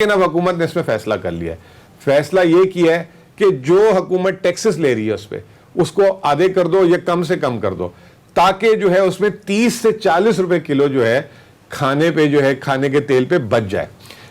لیکن اب حکومت نے اس میں فیصلہ کر لیا ہے. فیصلہ یہ کیا ہے کہ جو حکومت ٹیکسز لے رہی ہے اس پہ اس کو آدھے کر دو یا کم سے کم کر دو, تاکہ جو ہے اس میں 30 سے 40 روپے کلو جو ہے کھانے پہ جو ہے کھانے کے تیل پہ بچ جائے.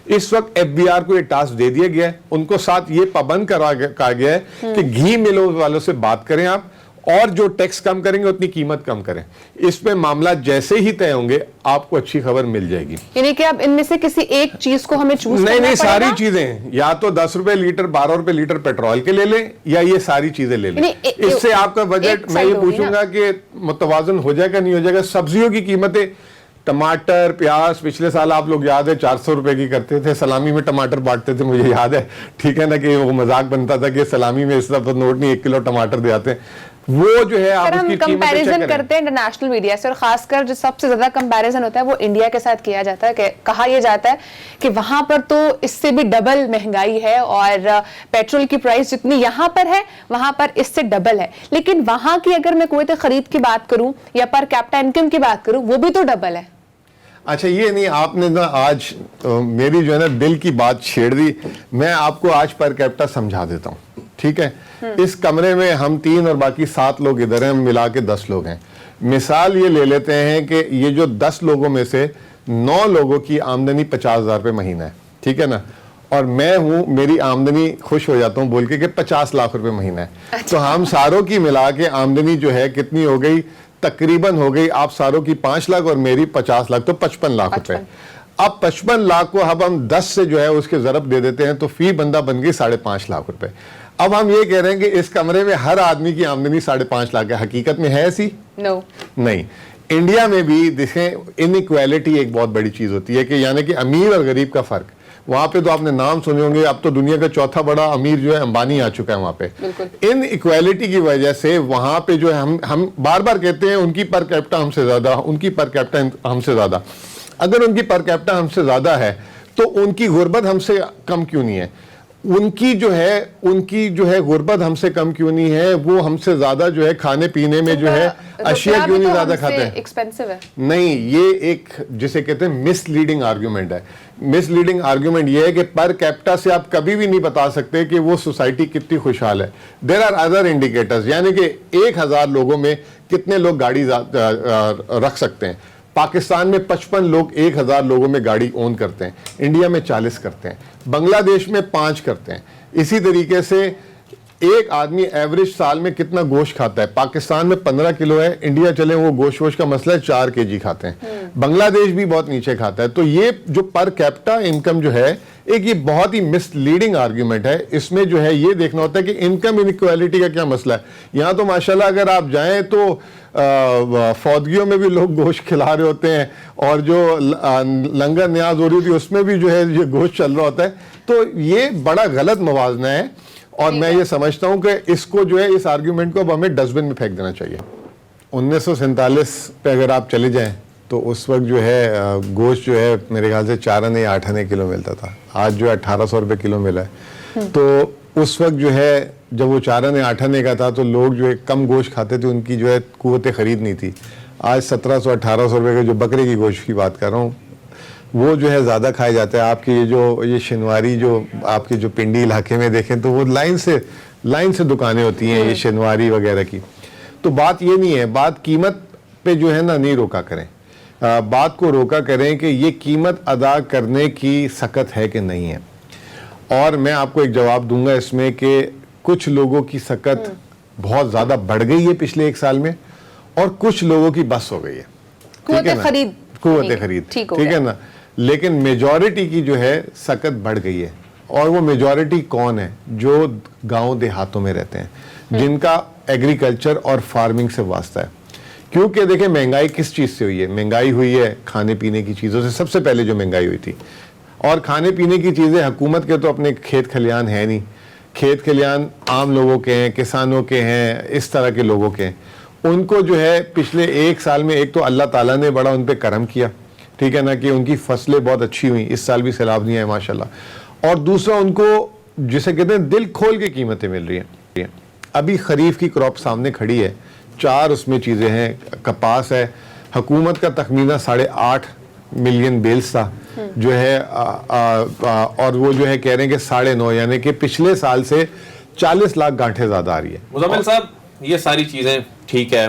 اس وقت ایف بی آر کو یہ ٹاسک دے دیا گیا ہے, ان کو ساتھ یہ پابند کہا گیا ہے کہ گھی ملوں والوں سے بات کریں آپ, اور جو ٹیکس کم کریں گے اتنی قیمت کم کریں. اس پہ معاملہ جیسے ہی طے ہوں گے آپ کو اچھی خبر مل جائے گی. یعنی کہ اب ان میں سے کسی ایک چیز کو ہمیں چوز کرنا پڑے گا؟ نہیں, ساری چیزیں, یا تو 10 روپے لیٹر 12 روپے لیٹر پیٹرول کے لے لیں, یا یہ ساری چیزیں لے لیں. اس سے آپ کا بجٹ, میں یہ پوچھوں گا کہ متوازن ہو جائے گا نہیں ہو جائے گا. سبزیوں کی قیمتیں, ٹماٹر پیاز پچھلے سال آپ لوگ یاد ہے 400 روپے کی کرتے تھے, سلامی میں ٹماٹر بانٹتے تھے, مجھے یاد ہے, ٹھیک ہے نا, کہ وہ مذاق بنتا تھا کہ سلامی میں اس طرح نوٹ نہیں 1 کلو ٹماٹر دے آتے ہیں. وہ جو ہے آپ اس کی کمپیریزن کرتے ہیں انٹرنیشنل میڈیا سے, اور خاص کر جو سب سے زیادہ کمپیریزن ہوتا ہے وہ انڈیا کے ساتھ کیا جاتا ہے, کہ کہا یہ جاتا ہے کہ وہاں پر تو اس سے بھی ڈبل مہنگائی ہے, اور پیٹرول کی پرائس جتنی یہاں پر ہے وہاں پر اس سے ڈبل ہے. لیکن وہاں کی اگر میں قوت خرید کی بات کروں یا پر کیپٹا انکم کی بات کروں, وہ بھی تو ڈبل ہے. اچھا یہ نہیں, آپ نے نا آج میری جو ہے نا دل کی بات چھیڑ دی. میں آپ کو آج پر کیپٹا سمجھا دیتا ہوں, ٹھیک ہے. اس کمرے میں ہم 3 اور باقی 7 لوگ ادھر ہیں, ملا کے 10 لوگ ہیں. مثال یہ لے لیتے ہیں کہ یہ جو 10 لوگوں میں سے 9 لوگوں کی آمدنی 50,000 روپے مہینہ ہے, ٹھیک ہے نا, اور میں ہوں, میری آمدنی خوش ہو جاتا ہوں بول کے کہ 50 لاکھ روپے مہینہ ہے. تو ہم ساروں کی ملا کے آمدنی جو ہے کتنی ہو گئی, تقریباً ہو گئی آپ ساروں کی 5 لاکھ اور میری 50 لاکھ, تو 55 لاکھ روپے. اب 55 لاکھ کو اب ہم 10 سے جو ہے اس کے ضرب دے دیتے ہیں, تو فی بندہ بن گئی 5.5 لاکھ روپے. اب ہم یہ کہہ رہے ہیں کہ اس کمرے میں ہر آدمی کی آمدنی 5.5 لاکھ ہے. حقیقت میں ہے ایسی؟ نہیں. انڈیا میں بھی دیکھیں انیکویلٹی ایک بہت بڑی چیز ہوتی ہے, کہ یعنی کہ امیر اور غریب کا فرق. وہاں پہ تو آپ نے نام سنے ہوں گے, اب تو دنیا کا چوتھا بڑا امیر جو ہے امبانی آ چکا ہے وہاں پہ. ان ایکویلٹی کی وجہ سے وہاں پہ جو ہے ہم بار بار کہتے ہیں ان کی پر کیپٹا ہم سے زیادہ, ان کی پر کیپٹا ہم سے زیادہ. اگر ان کی پر کیپٹا ہم سے زیادہ ہے تو ان کی غربت ہم سے کم کیوں نہیں ہے؟ ان کی جو ہے غربت ہم سے کم کیوں نہیں ہے؟ وہ ہم سے زیادہ جو ہے کھانے پینے میں جو ہے اشیاء کیوں نہیں زیادہ کھاتے ہیں؟ نہیں, یہ ایک جسے کہتے ہیں مس لیڈنگ آرگیومنٹ ہے. مس لیڈنگ آرگیومنٹ یہ ہے کہ پر کیپٹا سے آپ کبھی بھی نہیں بتا سکتے کہ وہ سوسائٹی کتنی خوشحال ہے. دیر آر ادر انڈیکیٹرز, یعنی کہ 1000 لوگوں میں کتنے لوگ گاڑی رکھ سکتے ہیں. پاکستان میں 55 لوگ 1000 لوگوں میں گاڑی اون کرتے ہیں, انڈیا میں 40 کرتے ہیں, بنگلہ دیش میں 5 کرتے ہیں. اسی طریقے سے ایک آدمی ایوریج سال میں کتنا گوشت کھاتا ہے؟ پاکستان میں 15 کلو ہے, انڈیا چلیں وہ گوشت کا مسئلہ ہے 4 kg کھاتے ہیں, بنگلہ دیش بھی بہت نیچے کھاتا ہے. تو یہ جو پر کیپٹا انکم جو ہے ایک یہ بہت ہی مس لیڈنگ آرگیومنٹ ہے. اس میں جو ہے یہ دیکھنا ہوتا ہے کہ انکم انیکویلٹی کا کیا مسئلہ ہے. یہاں تو ماشاءاللہ اگر آپ جائیں تو فوتگیوں میں بھی لوگ گوشت کھلا رہے ہوتے ہیں, اور جو لنگر نیاز ہو رہی تھی اس میں بھی جو ہے یہ گوشت چل رہا ہوتا ہے. تو یہ بڑا غلط موازنہ ہے, اور میں یہ سمجھتا ہوں کہ اس کو جو ہے اس آرگیومنٹ کو اب ہمیں ڈسٹ بن میں پھینک دینا چاہیے. 1947 پہ اگر آپ چلے جائیں تو اس وقت جو ہے گوشت جو ہے میرے خیال سے 4 آنے یا 8 آنے کلو ملتا تھا. آج جو ہے 1800 روپے کلو ملا ہے. تو اس وقت جو ہے جب وہ 4 آنے 8 آنے کا تھا تو لوگ جو ہے کم گوشت کھاتے تھے, ان کی جو ہے قوت خرید نہیں تھی. آج 1700-1800 روپے کے جو بکرے کی گوشت کی بات کر رہا ہوں وہ جو ہے زیادہ کھایا جاتا ہے. آپ کی یہ شنواری جو آپ کے جو پنڈی علاقے میں دیکھیں تو وہ لائن سے دکانیں ہوتی ہیں یہ شنواری وغیرہ کی. تو بات یہ نہیں ہے, بات قیمت پہ جو ہے نا نہیں روکا کریں, بات کو روکا کریں کہ یہ قیمت ادا کرنے کی سخت ہے کہ نہیں ہے. اور میں آپ کو ایک جواب دوں گا اس میں کہ کچھ لوگوں کی سخت بہت زیادہ بڑھ گئی ہے پچھلے 1 سال میں, اور کچھ لوگوں کی بس ہو گئی ہے. قوت خرید ٹھیک ہے نا, لیکن میجورٹی کی جو ہے سخت بڑھ گئی ہے. اور وہ میجورٹی کون ہے؟ جو گاؤں دیہاتوں میں رہتے ہیں, جن کا ایگریکلچر اور فارمنگ سے واسطہ ہے. کیونکہ دیکھیں مہنگائی کس چیز سے ہوئی ہے؟ مہنگائی ہوئی ہے کھانے پینے کی چیزوں سے. سب سے پہلے جو مہنگائی ہوئی تھی, اور کھانے پینے کی چیزیں حکومت کے تو اپنے کھیت کھلیان ہے نہیں, کھیت کھلیان عام لوگوں کے ہیں, کسانوں کے ہیں, اس طرح کے لوگوں کے ہیں. ان کو جو ہے پچھلے 1 سال میں ایک تو اللہ تعالیٰ نے بڑا ان پہ کرم کیا, ٹھیک ہے نا, کہ ان کی فصلیں بہت اچھی ہوئیں. اس سال بھی سیلاب نہیں آئے ماشاءاللہ. اور دوسرا ان کو جسے کہتے ہیں دل کھول کے قیمتیں مل رہی ہیں. ابھی خریف کی کراپ سامنے کھڑی ہے, 4 اس میں چیزیں ہیں. کپاس ہے, حکومت کا تخمینہ 8.5 ملین بیلز تھا, جو ہے اور وہ جو ہے کہہ رہے ہیں کہ 9.5 یعنی کہ پچھلے سال سے 40 لاکھ گانٹھیں زیادہ آ رہی ہے. مزمل صاحب یہ ساری چیزیں ٹھیک ہے,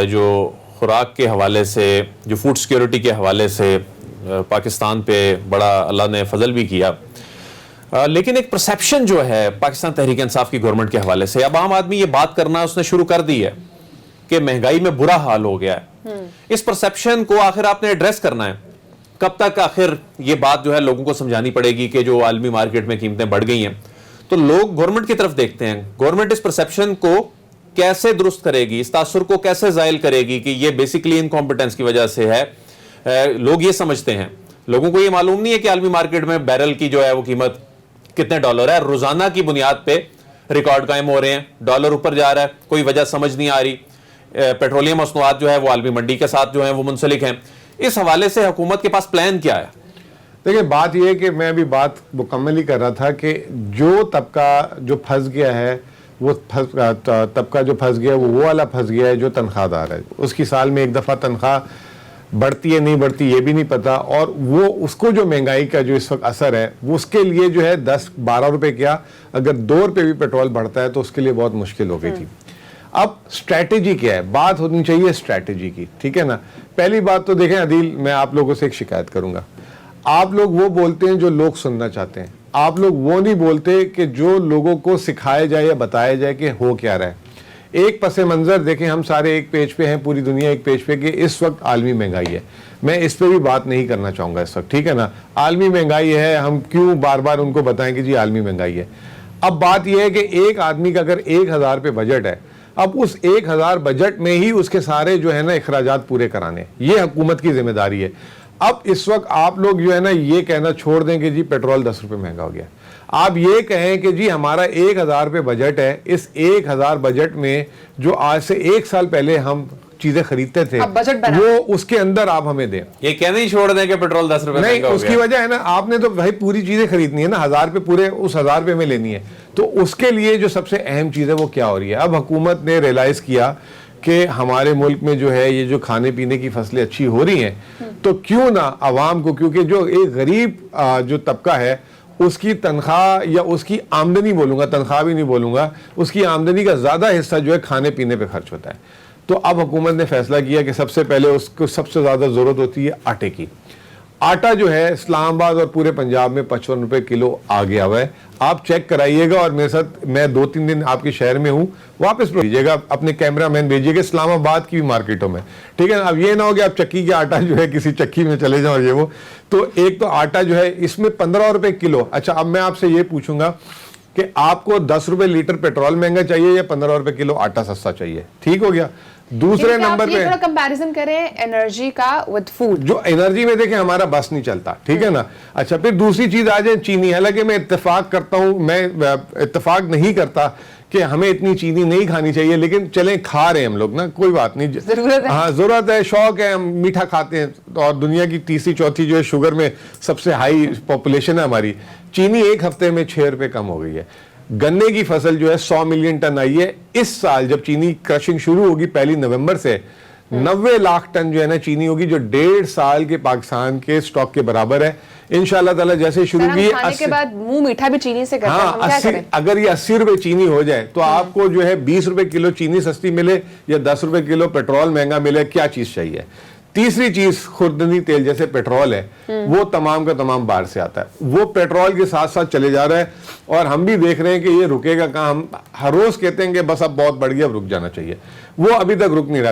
جو خوراک کے حوالے سے, جو فوڈ سیکیورٹی کے حوالے سے پاکستان پہ بڑا اللہ نے فضل بھی کیا, لیکن ایک پرسیپشن جو ہے پاکستان تحریک انصاف کی گورنمنٹ کے حوالے سے, اب عام آدمی یہ بات کرنا اس نے شروع کر دی ہے کہ مہنگائی میں برا حال ہو گیا ہے. اس پرسیپشن کو آخر آپ نے ایڈریس کرنا ہے. کب تک آخر یہ بات جو ہے لوگوں کو سمجھانی پڑے گی کہ جو عالمی مارکیٹ میں قیمتیں بڑھ گئی ہیں, تو لوگ گورنمنٹ کی طرف دیکھتے ہیں. گورنمنٹ اس پرسیپشن کو کیسے درست کرے گی, اس تاثر کو کیسے زائل کرے گی کہ یہ بیسیکلی انکمپیٹنس کی وجہ سے ہے. لوگ یہ سمجھتے ہیں, لوگوں کو یہ معلوم نہیں ہے کہ عالمی مارکیٹ میں بیرل کی جو ہے وہ قیمت کتنے ڈالر ہے. روزانہ کی بنیاد پہ ریکارڈ قائم ہو رہے ہیں, ڈالر اوپر جا رہا ہے, کوئی وجہ سمجھ نہیں آ رہی. پیٹرولیم مصنوعات جو ہے وہ عالمی منڈی کے ساتھ جو ہیں وہ منسلک ہیں. اس حوالے سے حکومت کے پاس پلان کیا ہے؟ دیکھیں بات یہ ہے کہ میں ابھی بات مکمل ہی کر رہا تھا کہ جو طبقہ جو پھنس گیا ہے, وہ طبقہ جو پھنس گیا وہ والا پھنس گیا ہے جو تنخواہ دار ہے. اس کی سال میں ایک دفعہ تنخواہ بڑھتی ہے نہیں بڑھتی یہ بھی نہیں پتا, اور وہ اس کو جو مہنگائی کا جو اس وقت اثر ہے وہ اس کے لیے جو ہے 10-12 روپے کیا, اگر 2 روپے بھی پیٹرول بڑھتا ہے تو اس کے لیے بہت مشکل ہو گئی تھی. اب اسٹریٹجی کیا ہے, بات ہونی چاہیے اسٹریٹجی کی, ٹھیک ہے نا. پہلی بات تو دیکھیں عدیل, میں آپ لوگوں سے ایک شکایت کروں گا. آپ لوگ وہ بولتے ہیں جو لوگ سننا چاہتے ہیں, آپ لوگ وہ نہیں بولتے کہ جو لوگوں کو سکھایا جائے یا بتایا جائے کہ ہو کیا رہا ہے. ایک پس منظر دیکھیں, ہم سارے ایک پیج پہ ہیں, پوری دنیا ایک پیج پہ کہ اس وقت عالمی مہنگائی ہے. میں اس پہ بھی بات نہیں کرنا چاہوں گا اس وقت, ٹھیک ہے نا. عالمی مہنگائی ہے, ہم کیوں بار بار ان کو بتائیں کہ جی عالمی مہنگائی ہے. اب بات یہ ہے کہ ایک آدمی کا اگر 1000 پہ بجٹ ہے, اب اس 1000 بجٹ میں ہی اس کے سارے جو ہے نا اخراجات پورے کرانے, یہ حکومت کی ذمہ داری ہے. اب اس وقت آپ لوگ جو ہے نا یہ کہنا چھوڑ دیں کہ جی پیٹرول 10 روپے مہنگا ہو گیا. آپ یہ کہیں کہ جی ہمارا 1000 پہ بجٹ ہے, اس 1000 بجٹ میں جو آج سے 1 سال پہلے ہم چیزیں خریدتے تھے وہ اس کے اندر آپ ہمیں دیں. یہ کہنے ہی چھوڑ دیں کہ پیٹرول 10 روپے نہیں, اس کی وجہ ہے نا آپ نے تو بھائی پوری چیزیں خریدنی ہے نا, 1000 پہ پورے اس 1000 پہ میں لینی ہے. تو اس کے لیے جو سب سے اہم چیز ہے وہ کیا ہو رہی ہے. اب حکومت نے ریلائز کیا کہ ہمارے ملک میں جو ہے یہ جو کھانے پینے کی فصلیں اچھی ہو رہی ہیں, تو کیوں نہ عوام کو, کیونکہ جو ایک غریب جو طبقہ ہے اس کی تنخواہ یا اس کی آمدنی بولوں گا, تنخواہ بھی نہیں بولوں گا, اس کی آمدنی کا زیادہ حصہ جو ہے کھانے پینے پہ خرچ ہوتا ہے. تو اب حکومت نے فیصلہ کیا کہ سب سے پہلے اس کو سب سے زیادہ ضرورت ہوتی ہے آٹے کی. آٹا جو ہے اسلام آباد اور پورے پنجاب میں 55 روپے کلو آ گیا ہوا ہے. آپ چیک کرائیے گا, اور میرے ساتھ میں 2-3 دن آپ کے شہر میں ہوں, واپس بھیجیے گا, اپنے کیمرہ مین بھیجیے گا اسلام آباد کی بھی مارکیٹوں میں, ٹھیک ہے نا. اب یہ نہ ہو کہ آپ چکی کے آٹا جو ہے کسی چکی میں چلے جاؤ یہ وہ. تو ایک تو آٹا جو ہے اس میں 15 روپے کلو. اچھا اب میں آپ سے یہ پوچھوں گا کہ آپ کو 10 روپے لیٹر پیٹرول مہنگا چاہیے یا 15 روپے کلو آٹا سستا چاہیے, ٹھیک ہو گیا. دوسرے نمبر پہ تھوڑا کمپیریزن کریں انرجی کا ود فوڈ, جو انرجی میں دیکھیں ہمارا بس نہیں چلتا, ٹھیک ہے نا. اچھا پھر دوسری چیز آ جائے چینی. حالانکہ میں اتفاق کرتا ہوں, میں اتفاق نہیں کرتا کہ ہمیں اتنی چینی نہیں کھانی چاہیے, لیکن چلیں کھا رہے ہیں ہم لوگ نا, کوئی بات نہیں, ہاں ضرورت ہے, شوق ہے, ہم میٹھا کھاتے ہیں. اور دنیا کی تیسری چوتھی جو ہے شوگر میں سب سے ہائی پاپولیشن ہے ہماری. چینی ایک ہفتے میں 6 روپے کم ہو گئی ہے. گنے کی فصل جو ہے 100 ملین ٹن آئی ہے. اس سال جب چینی کرشنگ شروع ہوگی 1 نومبر سے 90 لاکھ ٹن جو ہے نا چینی ہوگی, جو 1.5 سال کے پاکستان کے سٹاک کے برابر ہے انشاءاللہ تعالی. جیسے شروع کی کھانے کے بعد منہ میٹھا بھی چینی سے کرتے ہیں, ہم کیا کریں. اگر یہ 80 روپے چینی ہو جائے تو آپ کو جو ہے 20 روپے کلو چینی سستی ملے یا 10 روپے کلو پیٹرول مہنگا ملے, کیا چیز چاہیے. تیسری چیز خوردنی تیل جیسے پیٹرول ہے, وہ تمام کا تمام باہر سے آتا ہے, وہ پیٹرول کے ساتھ ساتھ چلے جا رہا ہے, اور ہم بھی دیکھ رہے ہیں کہ یہ رکے گا کہاں. ہم ہر روز کہتے ہیں کہ بس اب بہت بڑھ گیا, اب رک جانا چاہیے, وہ ابھی تک رک نہیں رہا.